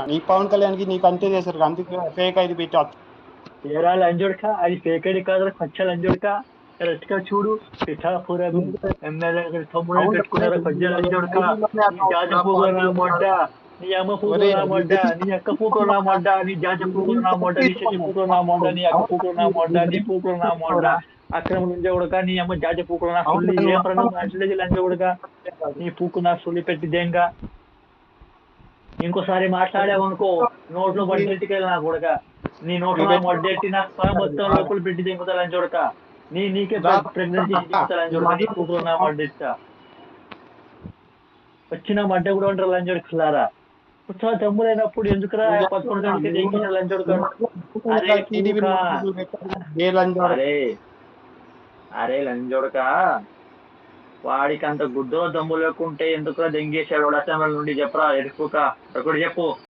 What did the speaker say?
నీ పవన్ కళ్యాణ్కి నీకు అంతే చేశారు, అందుకే ఫేక్ ఐడి పెట్టి ఏరా లంజోడక, అది ఫేక్ ఐడి కాదు, పచ్చ లంజోడక. కరెక్ట్ గా చూడు, పిఠాపురం ఎమ్మెల్యే తమ్ముడు పెట్టుకున్నారు పచ్చ లంజోడక. నీ జాజ పూకులు నా మొడ్డ, నీ అమ్మ పూకులు నా మొడ్డ, నీ అక్క పూకులు నా మొడ్డ, నీ జాజ పూకులు నా మొడ్డ, నీ చెల్లి పూకులు నా మొడ్డ, నీ అక్క పూకులు నా మొడ్డ, నీ పూకులు నా మొడ్డ. అక్రమ లంజోడక, నీ అమ్మ జాజ పూకులు నా సుల్లి, ఏ ప్రణం అట్లేదు లంజోడక. నీ పూకు నా సుల్లి పెట్టి దేంగా. ఇంకోసారి మాట్లాడావనుకో నోట్లో బడ్డెట్టుకెళ్ళి నా కొడక. నీ నోట్లో నా మొడ్డెట్టి నా స్వయం మొత్తం లోపల పెట్టి దింపుతాలని చూడక. నీకే ప్రెగ్నెన్సీ దింపుతాలని చూడక. నీ కూతురు నా మొడ్డెట్టా వచ్చిన మడ్డ కూడా ఉంటారు లంచోడుకులారా. ఉత్సాహ తమ్ముడైనప్పుడు ఎందుకురా 11 గంటలకి దించిన లంచోడుకాడు. అరే లంచోడక, వాడికి అంత గుడ్డో దమ్ము లేకుంటే ఎందుకురా దెంగేశాడు అసెంబ్లీ నుండి చెప్పరా ఎరుపుక ఒకటి చెప్పు.